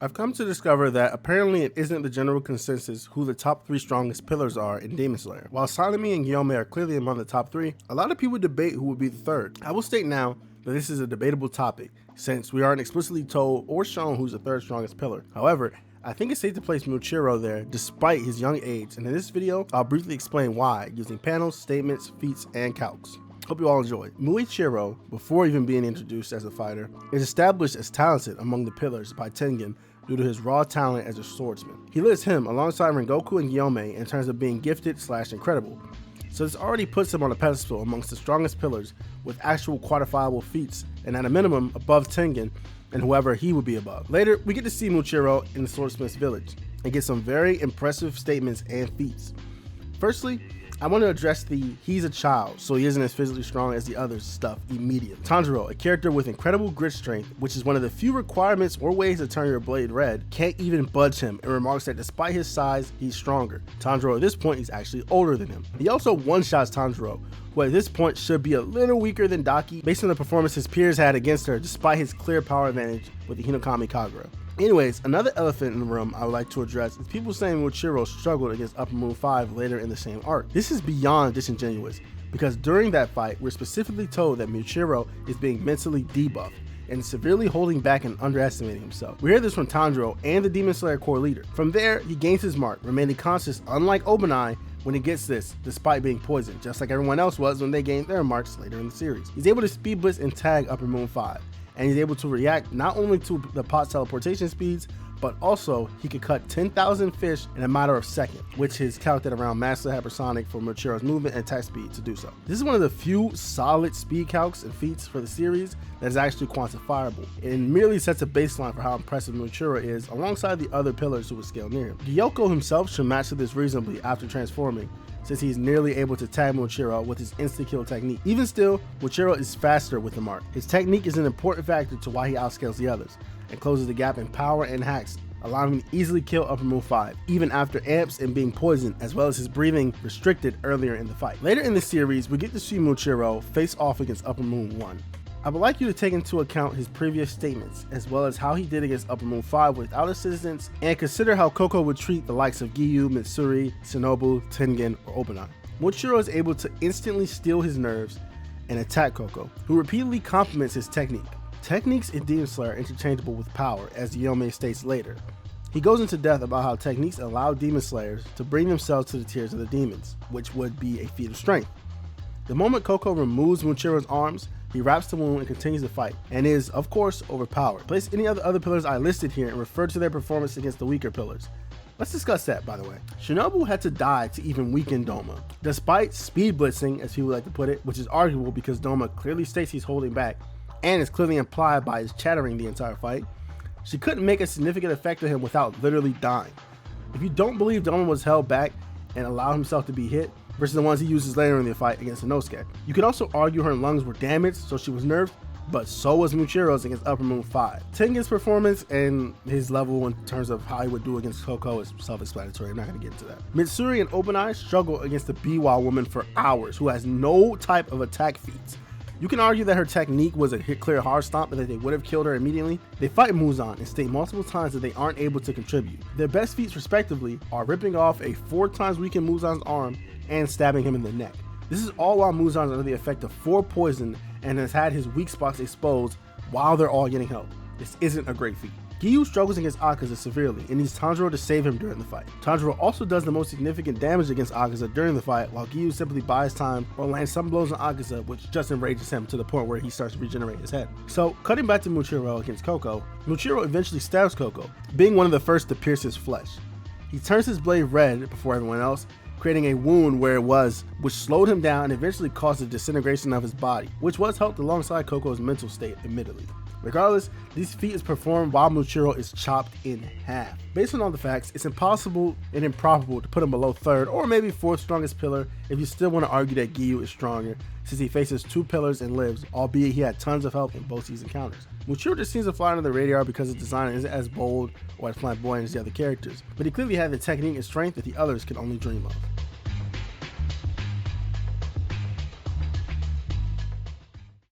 I've come to discover that apparently it isn't the general consensus who the top 3 strongest pillars are in Demon Slayer. While Sanemi and Gyome are clearly among the top 3, a lot of people debate who would be the third. I will state now that this is a debatable topic, since we aren't explicitly told or shown who's the third strongest pillar. However, I think it's safe to place Muichiro there despite his young age, and in this video, I'll briefly explain why using panels, statements, feats, and calcs. Hope you all enjoyed. Muichiro, before even being introduced as a fighter, is established as talented among the pillars by Tengen due to his raw talent as a swordsmith. He lists him alongside Rengoku and Gyome in terms of being gifted/incredible, so this already puts him on a pedestal amongst the strongest pillars with actual quantifiable feats, and at a minimum above Tengen and whoever he would be above. Later, we get to see Muichiro in the Swordsmith's village and get some very impressive statements and feats. Firstly, I want to address the he's a child, so he isn't as physically strong as the others stuff immediately. Tanjiro, a character with incredible grit strength, which is one of the few requirements or ways to turn your blade red, can't even budge him and remarks that despite his size, he's stronger. Tanjiro at this point is actually older than him. He also one-shots Tanjiro, who at this point should be a little weaker than Daki based on the performance his peers had against her despite his clear power advantage with the Hinokami Kagura. Anyways, another elephant in the room I would like to address is people saying Muichiro struggled against Upper Moon 5 later in the same arc. This is beyond disingenuous, because during that fight, we're specifically told that Muichiro is being mentally debuffed and severely holding back and underestimating himself. We hear this from Tanjiro and the Demon Slayer core leader. From there, he gains his mark, remaining conscious unlike Obanai when he gets this, despite being poisoned, just like everyone else was when they gained their marks later in the series. He's able to speed blitz and tag Upper Moon 5. And he's able to react not only to the pot's teleportation speeds, but also he could cut 10,000 fish in a matter of seconds, which is calculated around massive hypersonic for Muichiro's movement and attack speed to do so. This is one of the few solid speed calcs and feats for the series that is actually quantifiable, and merely sets a baseline for how impressive Muichiro is alongside the other pillars who would scale near him. Gyoko himself should match to this reasonably after transforming, since he's nearly able to tag Muichiro with his insta-kill technique. Even still, Muichiro is faster with the mark. His technique is an important factor to why he outscales the others, and closes the gap in power and hacks, allowing him to easily kill Upper Moon 5, even after amps and being poisoned, as well as his breathing restricted earlier in the fight. Later in the series, we get to see Muichiro face off against Upper Moon 1. I would like you to take into account his previous statements, as well as how he did against Upper Moon 5 without assistance, and consider how Koko would treat the likes of Giyu, Mitsuri, Shinobu, Tengen, or Obanai. Muichiro is able to instantly steal his nerves and attack Koko, who repeatedly compliments his technique. Techniques in Demon Slayer are interchangeable with power, as Gyome states later. He goes into depth about how techniques allow Demon Slayers to bring themselves to the tiers of the demons, which would be a feat of strength. The moment Koko removes Muichiro's arms, he wraps the wound and continues the fight, and is, of course, overpowered. Place any of the other pillars I listed here and refer to their performance against the weaker pillars. Let's discuss that, by the way. Shinobu had to die to even weaken Doma. Despite speed blitzing, as people like to put it, which is arguable because Doma clearly states he's holding back, and is clearly implied by his chattering the entire fight, she couldn't make a significant effect on him without literally dying. If you don't believe Doma was held back and allowed himself to be hit, versus the ones he uses later in the fight against Inosuke. You could also argue her lungs were damaged, so she was nerfed, but so was Muichiro's against Upper Moon 5. Tengen's performance and his level in terms of how he would do against Koko is self-explanatory. I'm not going to get into that. Mitsuri and Obanai struggle against the Biwa woman for hours, who has no type of attack feats. You can argue that her technique was a clear hard stomp and that they would have killed her immediately. They fight Muzan and state multiple times that they aren't able to contribute. Their best feats respectively are ripping off a 4 times weakened Muzan's arm and stabbing him in the neck. This is all while Muzan is under the effect of 4 poison and has had his weak spots exposed while they're all getting help. This isn't a great feat. Giyu struggles against Akaza severely and needs Tanjiro to save him during the fight. Tanjiro also does the most significant damage against Akaza during the fight, while Giyu simply buys time or lands some blows on Akaza, which just enrages him to the point where he starts to regenerate his head. So, cutting back to Muichiro against Koko, Muichiro eventually stabs Koko, being one of the first to pierce his flesh. He turns his blade red before everyone else, creating a wound where it was, which slowed him down and eventually caused the disintegration of his body, which was helped alongside Koko's mental state, admittedly. Regardless, this feat is performed while Muichiro is chopped in half. Based on all the facts, it's impossible and improbable to put him below 3rd or maybe 4th strongest pillar if you still want to argue that Giyu is stronger, since he faces 2 pillars and lives, albeit he had tons of help in both these encounters. Muichiro just seems to fly under the radar because his design isn't as bold or as flamboyant as the other characters, but he clearly had the technique and strength that the others could only dream of.